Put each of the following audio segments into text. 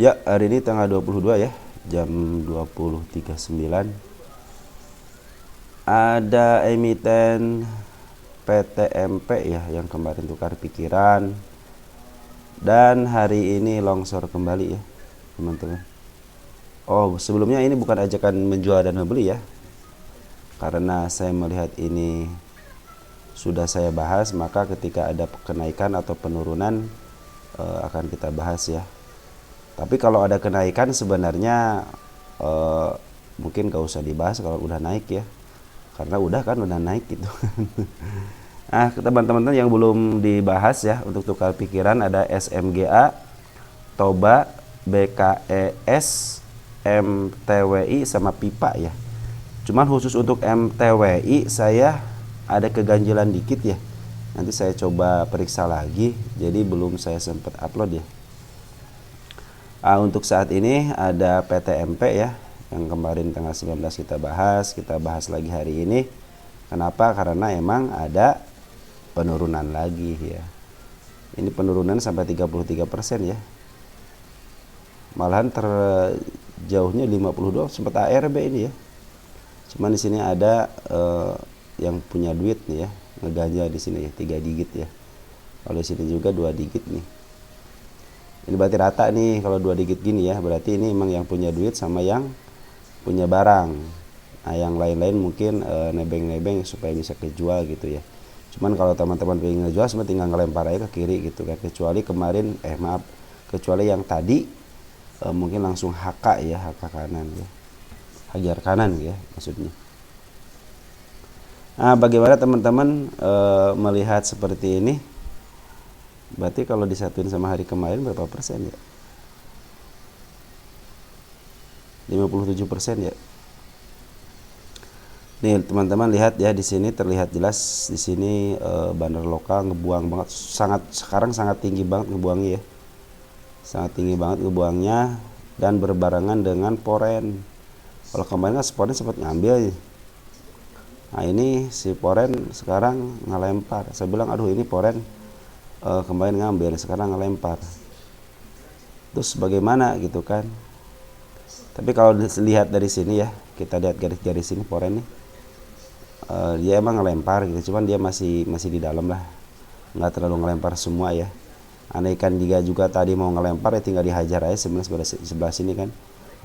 Ya, hari ini tanggal 22 ya, jam 20.39. Ada emiten PTMP ya yang kemarin tukar pikiran, dan hari ini longsor kembali ya, teman-teman. Oh, sebelumnya ini bukan ajakan menjual dan membeli ya, karena saya melihat ini sudah saya bahas, maka ketika ada kenaikan atau penurunan akan kita bahas ya. Tapi kalau ada kenaikan sebenarnya mungkin gak usah dibahas kalau udah naik ya, karena udah naik gitu. Nah, teman-teman yang belum dibahas ya, untuk tukar pikiran ada SMGA, TOBA, BKES, MTWI sama PIPA ya. Cuman khusus untuk MTWI saya ada keganjilan dikit ya. Nanti saya coba periksa lagi, jadi belum saya sempat upload ya. Untuk saat ini ada PTMP ya, yang kemarin tanggal 19 kita bahas lagi hari ini. Kenapa? Karena emang ada penurunan lagi ya. Ini penurunan sampai 33% ya. Malahan terjauhnya 52 sempat ARB ini ya. Cuman di sini ada yang punya duit nih ya, ngeganja di sini ya, 3 digit ya. Kalau di sini juga 2 digit nih. Ini berarti rata nih kalau 2 digit gini ya, berarti ini emang yang punya duit sama yang punya barang. Nah, yang lain-lain mungkin nebeng-nebeng supaya bisa kejual gitu ya. Cuman kalau teman-teman pengen ngejual semua tinggal ngelempar aja ke kiri gitu kan. Kecuali kemarin kecuali yang tadi mungkin langsung HK ya, HK kanan ya. Hajar kanan ya maksudnya. Nah, bagaimana teman-teman melihat seperti ini? Berarti kalau disatuin sama hari kemarin berapa persen ya? 57% ya. Nih teman-teman lihat ya, di sini terlihat jelas di sini bandar lokal ngebuang banget, sekarang sangat tinggi banget ngebuangnya ya. Sangat tinggi banget ngebuangnya dan berbarengan dengan poren. Kalau kemarin kan poren sempat ngambil. Nah, ini si poren sekarang ngelempar. Saya bilang aduh ini poren kemarin ngambil, sekarang ngelempar. Terus bagaimana gitu kan? Tapi kalau dilihat dari sini ya, kita lihat garis-garis ini poren nih. Dia emang ngelempar gitu, cuman dia masih di dalam lah, nggak terlalu ngelempar semua ya. Andaikan dia juga tadi mau ngelempar ya tinggal dihajar aja sebelah sini kan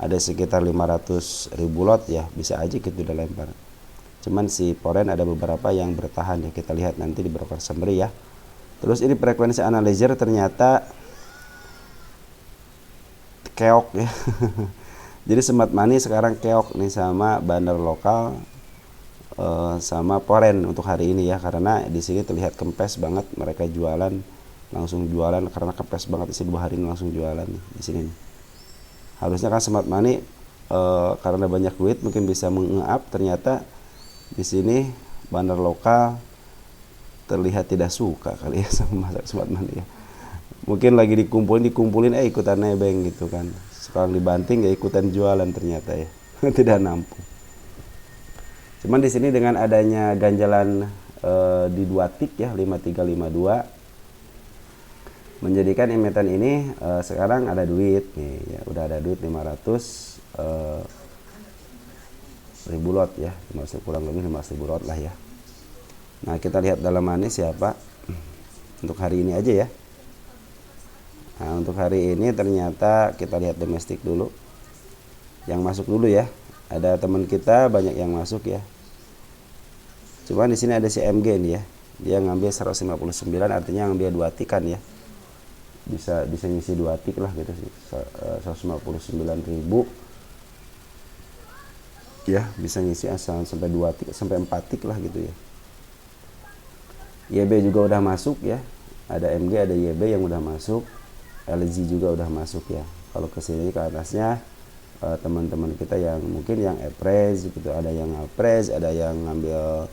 ada sekitar 500.000 lot ya, bisa aja gitu udah lempar. Cuman si poren ada beberapa yang bertahan ya, kita lihat nanti di broker summary ya. Terus ini frekuensi analyzer ternyata keok ya. Jadi smart money sekarang keok nih sama bandar lokal sama poren untuk hari ini ya, karena di sini terlihat kempes banget mereka jualan, langsung jualan karena kempes banget isi 2 hari ini langsung jualan nih di sini nih. Harusnya kan smart money karena banyak duit mungkin bisa menge-up, ternyata di sini bandar lokal terlihat tidak suka kali ya sama smart money ya. Mungkin lagi dikumpulin ikutan nebeng gitu kan. Sekarang dibanting ya ikutan jualan ternyata ya. Tidak nampung. Cuman di sini dengan adanya ganjalan di 2 tik ya, 5352, menjadikan emiten ini sekarang ada duit nih ya, udah ada duit 500.000 lot ya, kurang lebih 500.000 lot lah ya. Nah, kita lihat dalamannya siapa untuk hari ini aja ya. Nah, untuk hari ini ternyata kita lihat domestik dulu, yang masuk dulu ya. Ada teman kita banyak yang masuk ya. Cuman di sini ada si MG nih ya, dia ngambil 159, artinya ngambil 2 tik kan ya. Bisa ngisi 2 tik lah gitu sih, 159.000 ya, bisa ngisi asal sampai 2 tik sampai 4 tik lah gitu ya. YB juga udah masuk ya, ada MG ada YB yang udah masuk, LG juga udah masuk ya. Kalau kesini ke atasnya teman-teman kita yang mungkin yang Epres gitu, ada yang Alpres, ada yang ngambil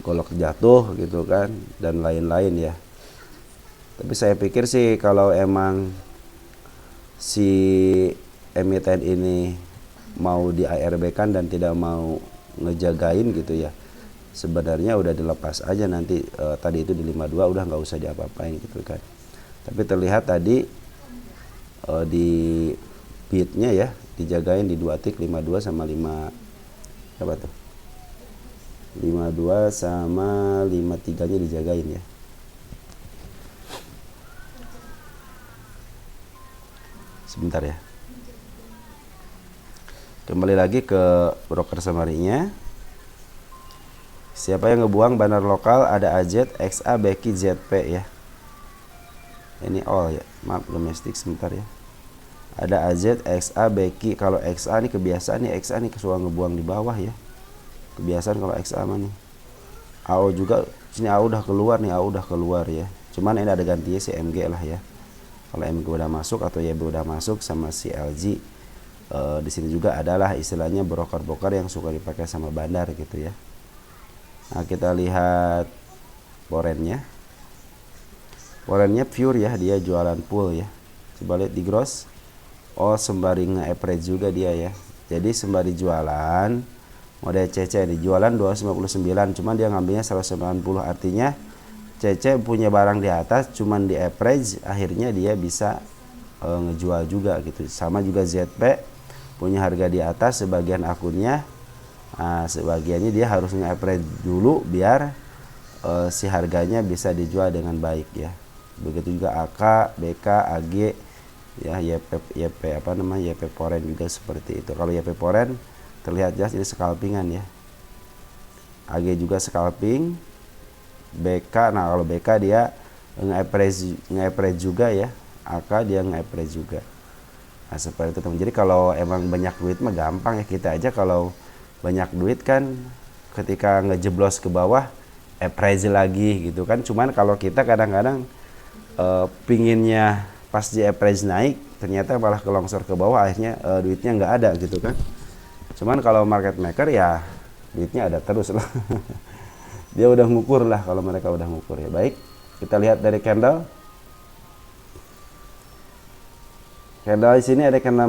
golok jatuh gitu kan, dan lain-lain ya. Tapi saya pikir sih kalau emang si emiten ini mau di ARB kan dan tidak mau ngejagain gitu ya, sebenarnya udah dilepas aja nanti. Tadi itu di 52 udah nggak usah diapa-apain gitu kan. Tapi terlihat tadi di bidnya ya, dijagain di 2 tick 52 sama 5 apa tuh, 52 sama 53 nya dijagain ya. Sebentar ya, kembali lagi ke broker summary-nya. Siapa yang ngebuang banner lokal? Ada AZ, XA, Becky, ZP ya. Ini all ya, maaf domestik sebentar ya. Ada AZ, XA, Becky. Kalau XA nih kebiasaan nih, XA nih suka ngebuang di bawah ya. Kebiasaan kalau XA mah nih. AO juga, sini AO udah keluar nih, AO udah keluar ya. Cuman ini ada gantinya si MG lah ya. Kalau MG udah masuk atau YB udah masuk sama si LG, di sini juga adalah istilahnya broker-broker yang suka dipakai sama bandar gitu ya. Nah, kita lihat forennya. Forennya pure ya, dia jualan full ya. Coba lihat di gross. Oh, sembari nge-average juga dia ya. Jadi sembari jualan model CC di jualan 259, cuman dia ngambilnya 190, artinya CC punya barang di atas, cuman di average akhirnya dia bisa ngejual juga gitu. Sama juga ZP punya harga di atas sebagian akunnya, sebagiannya dia harus nge-average dulu biar si harganya bisa dijual dengan baik ya. Begitu juga AK, BK, AG ya, YP apa namanya, YP Foren juga seperti itu. Kalau YP Foren terlihat jelas ini scalpingan ya. AG juga scalping. BK, nah kalau BK dia nge-average juga ya. AK dia nge-average juga. Nah seperti itu teman. Jadi kalau emang banyak duit mah gampang ya, kita aja kalau banyak duit kan ketika ngejeblos ke bawah average lagi gitu kan. Cuman kalau kita kadang-kadang pinginnya pas di average naik ternyata malah kelongsor ke bawah, akhirnya duitnya nggak ada gitu kan. Cuman kalau market maker ya duitnya ada terus lah. Dia udah ngukur lah kalau mereka udah ngukur ya. Baik, kita lihat dari candle. Candle di sini ada candle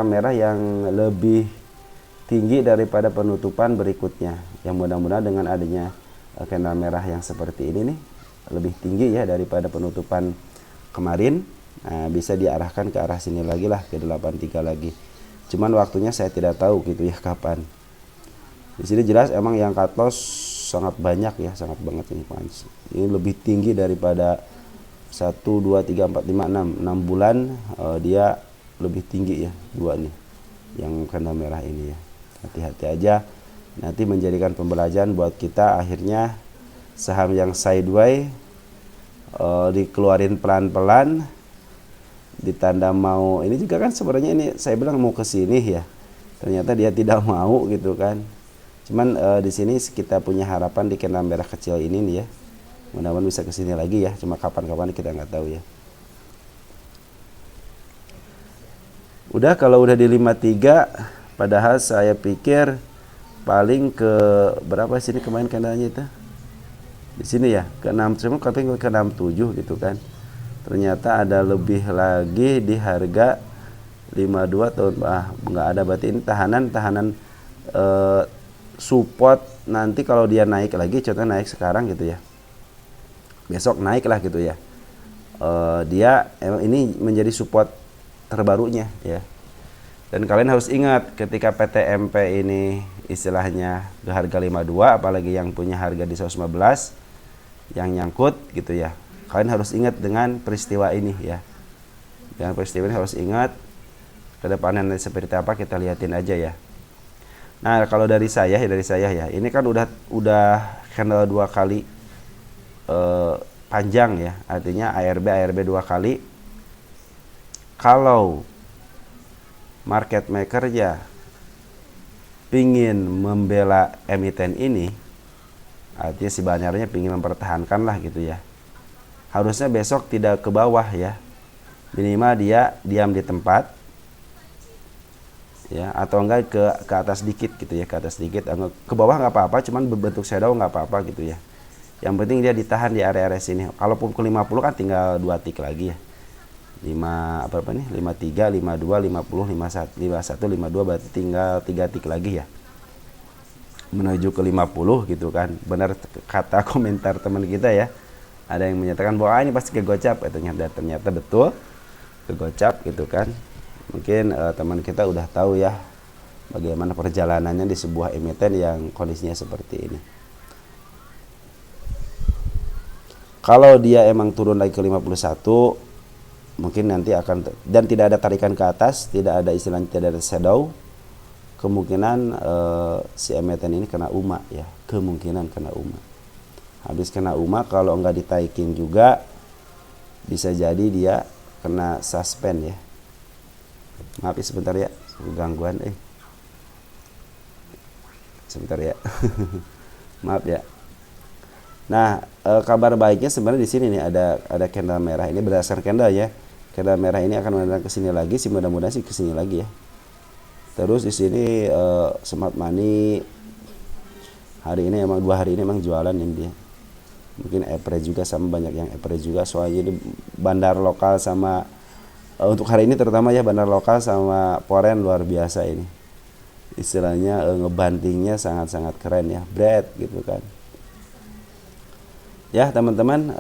merah yang lebih tinggi daripada penutupan berikutnya. Yang mudah-mudahan dengan adanya candle merah yang seperti ini nih lebih tinggi ya daripada penutupan kemarin. Nah, bisa diarahkan ke arah sini lagi lah, ke 83 lagi. Cuman waktunya saya tidak tahu gitu ya kapan. Di sini jelas emang yang cut loss sangat banyak ya, sangat banget ini fans. Ini lebih tinggi daripada 1 2 3 4 5 6 bulan dia lebih tinggi ya, dua nih yang candle merah ini ya. Hati-hati aja, nanti menjadikan pembelajaran buat kita. Akhirnya saham yang sideways dikeluarin pelan-pelan, ditanda mau ini juga kan sebenarnya ini saya bilang mau ke sini ya, ternyata dia tidak mau gitu kan. Cuman di sini kita punya harapan di candle merah kecil ini nih ya, mudah-mudahan bisa ke sini lagi ya, cuma kapan-kapan kita nggak tahu ya. Udah, kalau udah di 53, padahal saya pikir paling ke berapa sini kemarin candlenya itu di sini ya, ke 6, cuma ke 67 gitu kan. Ternyata ada lebih lagi di harga 52 atau nggak ada, berarti ini tahanan support. Nanti kalau dia naik lagi, contohnya naik sekarang gitu ya, besok naik lah gitu ya, dia ini menjadi support terbarunya ya. Dan kalian harus ingat ketika PTMP ini istilahnya ke harga 52, apalagi yang punya harga di 115 yang nyangkut gitu ya, kalian harus ingat dengan peristiwa ini ya. Dengan peristiwa ini harus ingat, ke depannya seperti apa kita lihatin aja ya. Nah, kalau dari saya ya, ini kan udah candle 2 kali panjang ya, artinya ARB 2 kali. Kalau market maker ya pingin membela emiten ini, artinya si bandarnya pingin mempertahankan lah gitu ya, harusnya besok tidak ke bawah ya, minimal dia diam di tempat ya, atau enggak ke atas dikit gitu ya, ke atas dikit, ke bawah nggak apa-apa, cuman berbentuk shadow nggak apa-apa gitu ya. Yang penting dia ditahan di area-area sini. Kalaupun ke 50 kan tinggal 2 tick lagi ya. 53, 52, 50, 51, 52, berarti tinggal 3 tick lagi ya. Menuju ke 50 gitu kan. Benar kata komentar teman kita ya. Ada yang menyatakan bahwa ini pasti ke gocap, ternyata betul. ke gocap gitu kan. Mungkin teman kita udah tahu ya bagaimana perjalanannya di sebuah emiten yang kondisinya seperti ini. Kalau dia emang turun lagi ke 51, mungkin nanti akan, dan tidak ada tarikan ke atas, tidak ada istilahnya, tidak ada shadow, kemungkinan si emiten ini kena UMA ya, kemungkinan kena UMA. Habis kena UMA, kalau nggak ditaikin juga bisa jadi dia kena suspend ya. Maaf ya sebentar ya, gangguan sebentar ya. Maaf ya. Nah, kabar baiknya sebenarnya di sini nih ada candle merah. Ini berdasarkan candle ya. Candle merah ini akan menandakan ke sini lagi, sih mudah-mudahan sih ke sini lagi ya. Terus di sini smart money hari ini emang 2 hari ini emang jualan ini dia. Mungkin average juga, sama banyak yang average juga, soalnya ini bandar lokal sama untuk hari ini terutama ya, bandar lokal sama foreign luar biasa ini. Istilahnya ngebantingnya sangat-sangat keren ya, bread gitu kan. Ya teman-teman,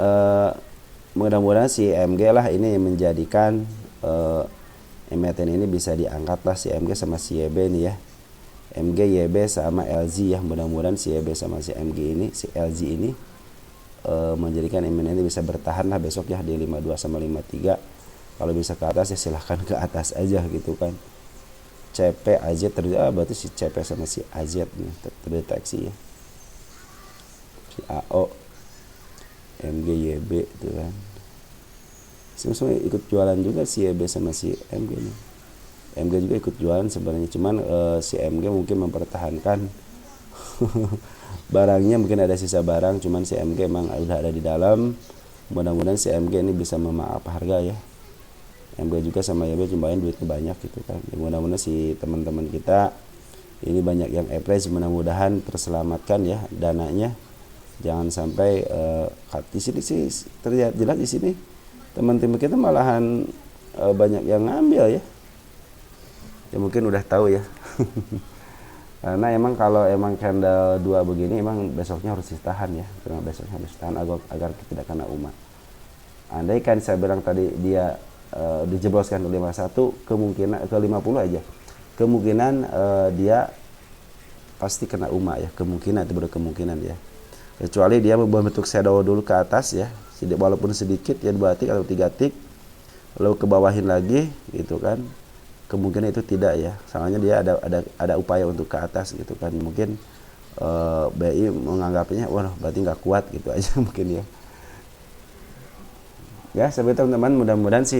mudah-mudahan si MG lah ini menjadikan emiten ini bisa diangkat lah, si MG sama si YB nih ya. MG, YB sama LZ ya, mudah-mudahan si YB sama si MG ini, si LZ ini menjadikan emiten ini bisa bertahan lah besok ya di 52 sama 53. Kalau bisa ke atas ya silahkan ke atas aja gitu kan. CP AZ berarti si CP sama si AZ nih terdeteksi ya. Si AO, MG, YB itu kan. Semua ikut jualan juga si YB sama si MG nih. MG juga ikut jualan sebenarnya, cuman si MG mungkin mempertahankan barangnya, mungkin ada sisa barang, cuman si MG emang udah ada di dalam. Mudah-mudahan si MG ini bisa memaaf harga ya. MG juga sama YB jumlahin duitnya banyak gitu kan. Mudah-mudahan si teman-teman kita ini banyak yang average, mudah-mudahan terselamatkan ya dananya. Jangan sampai di sini sih terlihat jelas di sini teman-teman kita malahan banyak yang ngambil ya. Ya mungkin udah tahu ya. Karena emang kalau emang candle 2 begini emang besoknya harus ditahan ya. Karena besoknya harus ditahan agar tidak kena UMA. Andai kan saya bilang tadi dia dijebloskan ke 51, kemungkinan ke 50 aja. Kemungkinan dia pasti kena UMA ya, kemungkinan, itu berkemungkinan ya. Kecuali dia membentuk shadow dulu ke atas ya, walaupun sedikit ya, 2 tick atau 3 tick, lalu ke bawahin lagi gitu kan, kemungkinan itu tidak ya, soalnya dia ada upaya untuk ke atas gitu kan. Mungkin BI menganggapnya wah berarti nggak kuat gitu aja mungkin ya. Ya seperti teman-teman, mudah-mudahan si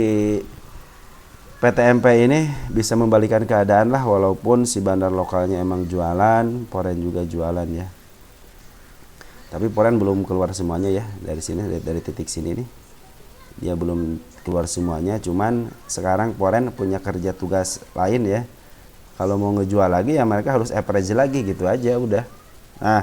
PTMP ini bisa membalikan keadaan lah, walaupun si bandar lokalnya emang jualan, foreign juga jualan ya. Tapi foreign belum keluar semuanya ya dari sini, dari titik sini nih. Dia belum keluar semuanya, cuman sekarang foreign punya kerja tugas lain ya. Kalau mau ngejual lagi ya mereka harus average lagi gitu aja udah. Nah,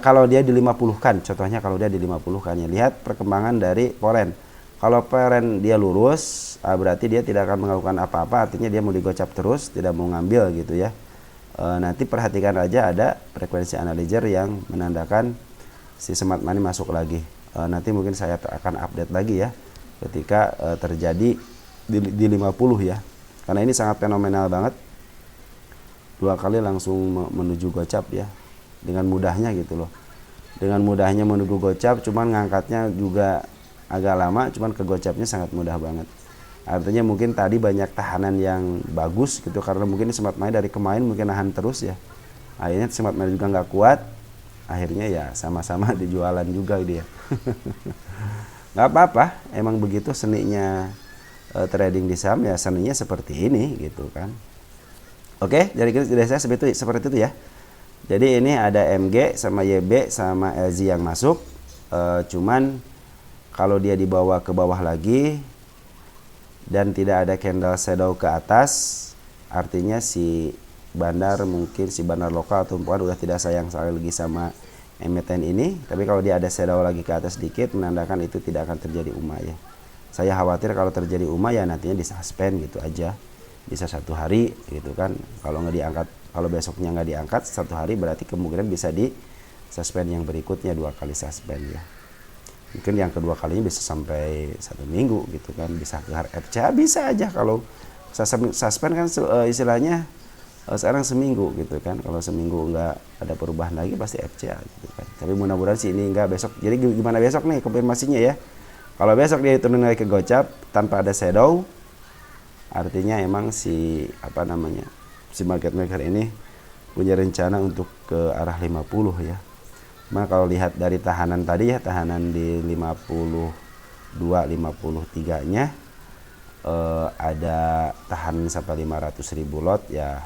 kalau dia di 50 kan, contohnya kalau dia di 50 kan ya, lihat perkembangan dari foreign. Kalau foreign dia lurus, berarti dia tidak akan melakukan apa-apa, artinya dia mau digocap terus, tidak mau ngambil gitu ya. Nanti perhatikan aja ada frekuensi analyzer yang menandakan si smart money masuk lagi. Nanti mungkin saya akan update lagi ya ketika terjadi di 50 ya. Karena ini sangat fenomenal banget. 2 kali langsung menuju gocap ya. Dengan mudahnya gitu loh. Dengan mudahnya menuju gocap, cuman ngangkatnya juga agak lama, cuman ke gocapnya sangat mudah banget. Artinya mungkin tadi banyak tahanan yang bagus gitu, karena mungkin smart money dari kemarin mungkin nahan terus ya. Akhirnya smart money juga nggak kuat. Akhirnya ya sama-sama dijualan juga dia. Nggak apa-apa, emang begitu seninya trading di saham ya, seninya seperti ini gitu kan. Oke, dari saya seperti itu ya. Jadi ini ada MG sama YB sama LZ yang masuk, cuman kalau dia dibawa ke bawah lagi dan tidak ada candle shadow ke atas, artinya si bandar lokal atau udah tidak sayang lagi sama emiten ini. Tapi kalau dia ada shadow lagi ke atas sedikit, menandakan itu tidak akan terjadi UMA ya. Saya khawatir kalau terjadi UMA ya nantinya disuspend gitu aja, bisa 1 hari gitu kan. Kalau nggak diangkat, kalau besoknya nggak diangkat 1 hari, berarti kemungkinan bisa di suspend yang berikutnya 2 kali suspend ya. Mungkin yang kedua kalinya bisa sampai 1 minggu gitu kan, bisa gelar FCA bisa aja. Kalau suspend kan istilahnya sekarang seminggu gitu kan. Kalau seminggu nggak ada perubahan lagi pasti FCA gitu kan. Tapi mudah-mudahan sih ini nggak besok. Jadi gimana besok nih konfirmasinya ya? Kalau besok dia turun lagi ke gocap tanpa ada shadow, artinya emang si si market maker ini punya rencana untuk ke arah 50 ya. Nah kalau lihat dari tahanan tadi ya, tahanan di 52 53 nya ada tahan sampai 500.000 lot ya,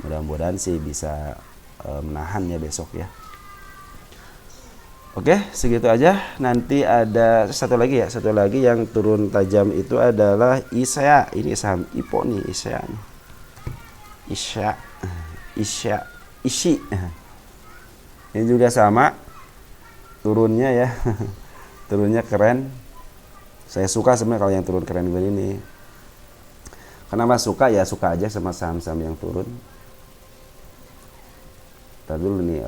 mudah-mudahan sih bisa menahan ya besok ya. Oke, segitu aja. Nanti ada satu lagi yang turun tajam itu adalah ISEA. Ini saham IPO nih, ISEA nih. ISI. Ini juga sama turunnya ya. Turunnya keren. Saya suka sebenarnya kalau yang turun keren begini. Kenapa suka? Ya suka aja sama saham-saham yang turun. Tadi dulu nih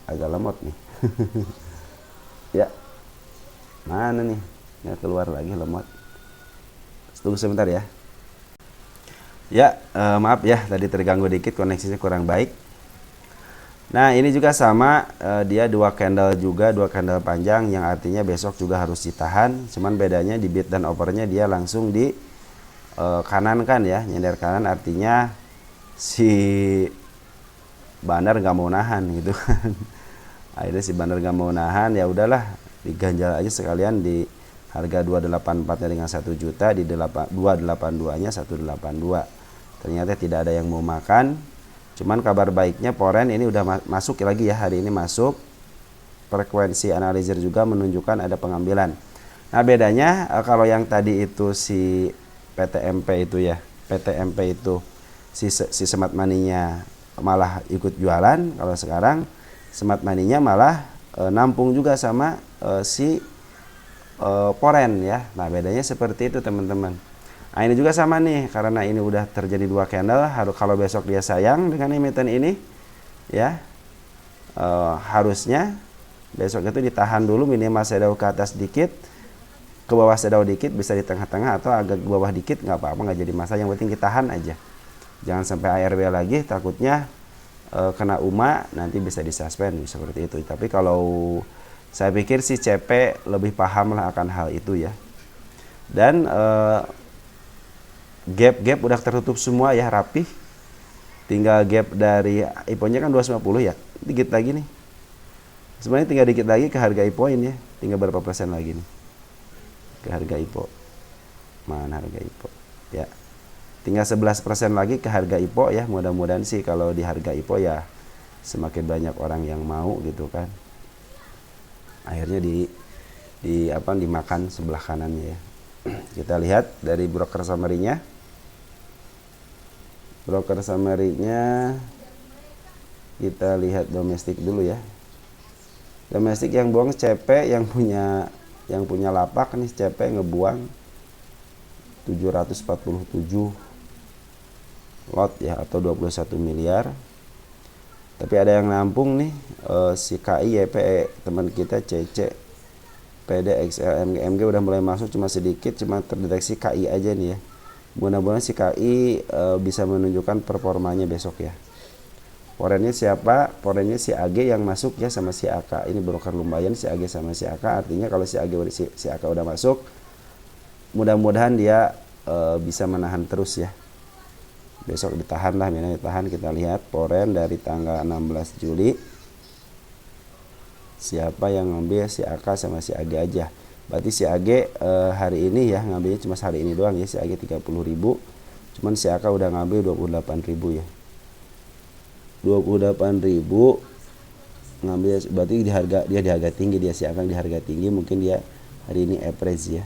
agak lemot nih. Ya. Mana nih? Nggak keluar lagi lemot. Tunggu sebentar ya. Ya, maaf ya tadi terganggu dikit, koneksinya kurang baik. Nah ini juga sama, dia dua candle panjang, yang artinya besok juga harus ditahan. Cuman bedanya di bid dan overnya dia langsung di kanan kan ya, nyender kanan, artinya si Banner nggak mau nahan gitu kan. Akhirnya si Banner nggak mau nahan, ya udahlah diganjal aja sekalian di harga 284 nya dengan 1 juta, di 282 nya 182. Ternyata tidak ada yang mau makan. Cuman kabar baiknya Foreign ini udah masuk lagi ya, hari ini masuk. Frekuensi analyzer juga menunjukkan ada pengambilan. Nah bedanya kalau yang tadi itu si PTMP itu ya, PTMP itu si smart money-nya malah ikut jualan. Kalau sekarang smart money-nya malah nampung juga sama si Foreign ya. Nah bedanya seperti itu teman-teman. Nah ini juga sama nih, karena ini udah terjadi dua candle, kalau besok dia sayang dengan emiten ini ya, harusnya besok itu ditahan dulu, minimal shadow ke atas dikit, ke bawah shadow dikit, bisa di tengah-tengah atau agak ke bawah dikit, nggak apa-apa, nggak jadi masalah, yang penting ditahan aja. Jangan sampai ARB lagi, takutnya kena UMA nanti bisa disuspend seperti itu. Tapi kalau saya pikir si CP lebih paham lah akan hal itu ya. Dan gap udah tertutup semua ya, rapih. Tinggal gap dari IPO-nya kan 250 ya, dikit lagi nih. Sebenarnya tinggal dikit lagi ke harga IPO ini ya, tinggal berapa persen lagi nih ke harga IPO. Mana harga IPO ya, tinggal 11% lagi ke harga IPO ya. Mudah-mudahan sih kalau di harga IPO ya semakin banyak orang yang mau gitu kan, akhirnya dimakan sebelah kanannya ya. Kita lihat dari broker summary-nya. Broker summary-nya kita lihat domestik dulu ya. Domestik yang buang CP, yang punya lapak nih, CP ngebuang 747 lot ya, atau 21 miliar. Tapi ada yang nampung nih, si KI YPE teman kita, CC PD XL MG udah mulai masuk, cuma sedikit, cuma terdeteksi KI aja nih ya. Mudah-mudahan si KI bisa menunjukkan performanya besok ya. Foreignnya siapa? Foreignnya si AG yang masuk ya, sama si AK. Ini broker lumayan si AG sama si AK. Artinya kalau si AG si AK udah masuk, mudah-mudahan dia bisa menahan terus ya. Besok ditahan lah, minimal ditahan. Kita lihat Foreign dari tanggal 16 Juli. Siapa yang ngambil? Si AK sama si AG aja. Berarti si AG hari ini ya ngambilnya cuma hari ini doang ya, si AG 30.000. Cuman si AK udah ngambil 28.000 ya. 28.000 ngambil, berarti dia di harga tinggi, dia si AK di harga tinggi, mungkin dia hari ini average ya.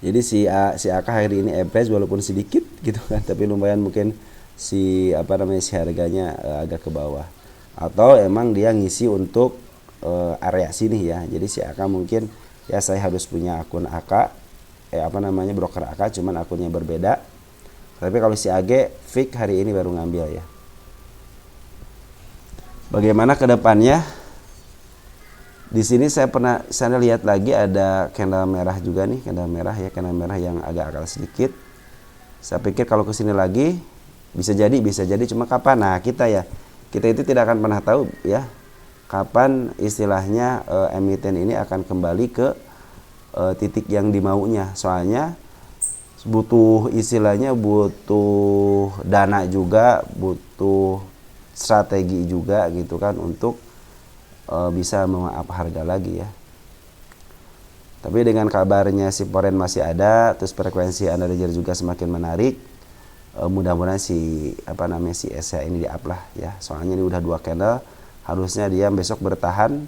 Jadi si AK hari ini average walaupun sedikit gitu kan, tapi lumayan, mungkin si harganya agak ke bawah. Atau emang dia ngisi untuk area sini ya. Jadi si AK mungkin ya, saya harus punya akun AK broker AK, cuman akunnya berbeda. Tapi kalau si AG fix hari ini baru ngambil ya. Bagaimana ke depannya? Di sini saya lihat lagi ada candle merah juga nih, candle merah ya, candle merah yang agak sedikit. Saya pikir kalau ke sini lagi bisa jadi cuma kapan? Nah, kita itu tidak akan pernah tahu ya kapan istilahnya emiten ini akan kembali ke titik yang dimaunya. Soalnya butuh dana juga, butuh strategi juga gitu kan untuk bisa meng-up harga lagi ya. Tapi dengan kabarnya si Foreign masih ada, terus frekuensi analyzer juga semakin menarik, mudah-mudahan si SH ini di-up lah ya. Soalnya ini udah 2 candle, harusnya dia besok bertahan.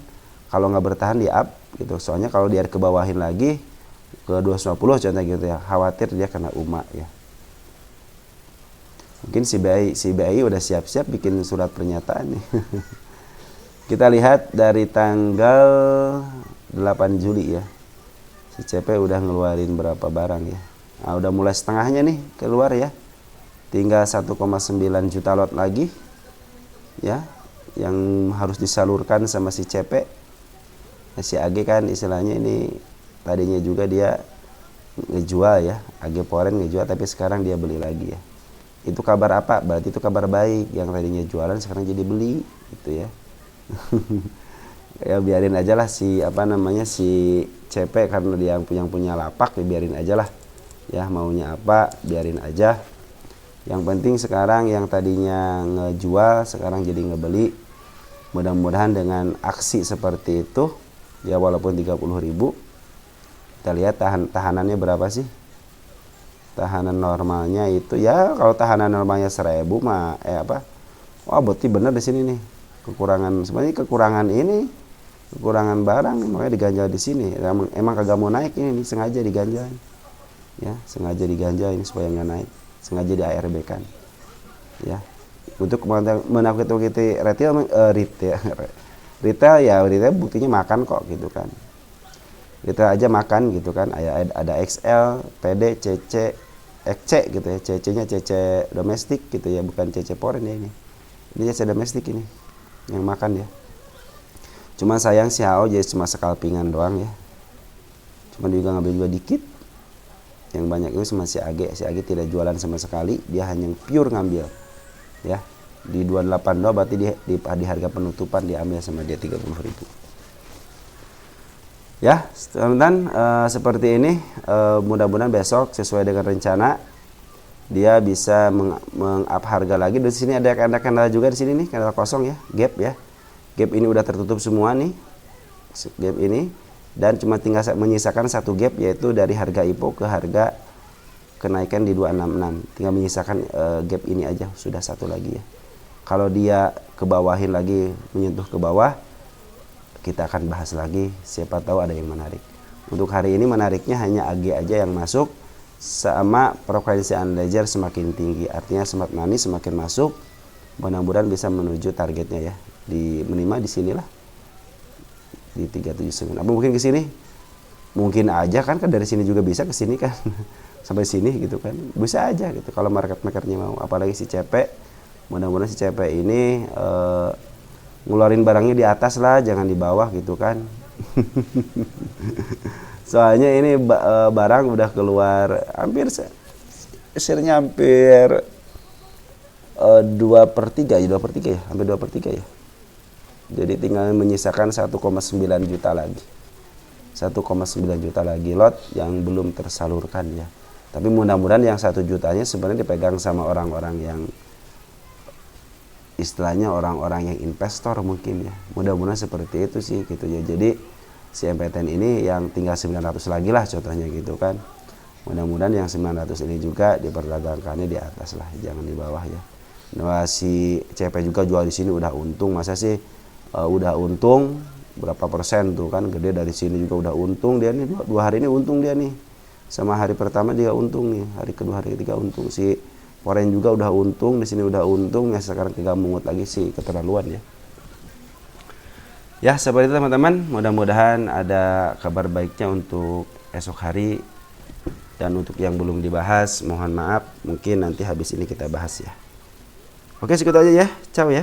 Kalau nggak bertahan di-up gitu. Soalnya kalau dia kebawahin lagi ke 250 contohnya gitu ya, khawatir dia kena UMA ya. Mungkin si BI udah siap-siap bikin surat pernyataan nih. Kita lihat dari tanggal 8 Juli ya. Si CP udah ngeluarin berapa barang ya. Nah, udah mulai setengahnya nih keluar ya. Tinggal 1,9 juta lot lagi ya yang harus disalurkan sama si CP. Ya, si AG kan istilahnya ini tadinya juga dia ngejual ya. AG Foreign ngejual tapi sekarang dia beli lagi ya. Itu kabar apa? Berarti itu kabar baik, yang tadinya jualan sekarang jadi beli gitu ya. Ya biarin aja lah si CP karena dia yang punya lapak, ya biarin aja lah ya, maunya apa biarin aja. Yang penting sekarang yang tadinya ngejual sekarang jadi ngebeli. Mudah-mudahan dengan aksi seperti itu ya, walaupun 30.000, kita lihat tahanannya berapa sih. Tahanan normalnya itu ya, kalau tahanan normalnya 1.000 mah wah berarti bener di sini nih. Sebenarnya kekurangan barang makanya diganjal di sini. Emang kagak mau naik ini sengaja diganjal ya, sengaja diganjal ini supaya nggak naik, sengaja di ARB kan ya, untuk menakut-nakuti retail buktinya makan kok gitu kan. Retail aja makan gitu kan, ada XL, PD, CC, XC gitu ya, CC-nya CC domestik gitu ya, bukan CC Foreign ya ini CC domestik ini yang makan ya. Cuma sayang si HO jadi cuma sekalpingan doang ya, cuma juga ngambil juga dikit. Yang banyak itu sama si AG tidak jualan sama sekali, dia hanya pure ngambil ya. Di 282 berarti di harga penutupan diambil sama dia 30.000 ya. Teman-teman, seperti ini, mudah-mudahan besok sesuai dengan rencana dia bisa meng-up harga lagi. Di sini ada candle juga di sini nih, candle kosong ya, gap ya. Gap ini udah tertutup semua nih, gap ini, dan cuma tinggal menyisakan satu gap, yaitu dari harga IPO ke harga kenaikan di 266. Tinggal menyisakan gap ini aja, sudah satu lagi ya. Kalau dia kebawahin lagi, menyentuh ke bawah, kita akan bahas lagi, siapa tahu ada yang menarik. Untuk hari ini menariknya hanya AG aja yang masuk, sama frekuensi analyzer semakin tinggi, artinya smart money semakin masuk. Mudah-mudahan bisa menuju targetnya ya, di minimal di sinilah di 379. Apa mungkin ke sini? Mungkin aja kan dari sini juga bisa ke sini kan. Sampai sini gitu kan. Bisa aja gitu kalau market-makernya mau, apalagi si CP. Mudah-mudahan si CP ini ngeluarin barangnya di atas lah, jangan di bawah gitu kan. Soalnya ini barang udah keluar hampir share-nya hampir 2/3 ya, hampir 2/3 ya. Jadi tinggal menyisakan 1,9 juta lagi. 1,9 juta lagi lot yang belum tersalurkan ya. Tapi mudah-mudahan yang 1 jutanya sebenarnya dipegang sama orang-orang yang istilahnya orang-orang yang investor mungkin ya. Mudah-mudahan seperti itu sih gitu ya. Jadi si MPTN ini yang tinggal 900 lagi lah contohnya gitu kan. Mudah-mudahan yang 900 ini juga diperdagangkannya di atas lah, jangan di bawah ya. Nah, si CP juga jual di sini udah untung, masa sih udah untung berapa persen tuh kan, gede. Dari sini juga udah untung dia nih, 2 hari ini untung dia nih. Sama hari pertama dia untung nih, hari kedua hari ketiga untung. Si Foreign juga udah untung, di sini udah untung ya, sekarang tinggal mungut lagi sih keterlaluan ya. Ya seperti itu teman-teman, mudah-mudahan ada kabar baiknya untuk esok hari. Dan untuk yang belum dibahas, mohon maaf, mungkin nanti habis ini kita bahas ya. Oke, segitu aja ya, ciao ya.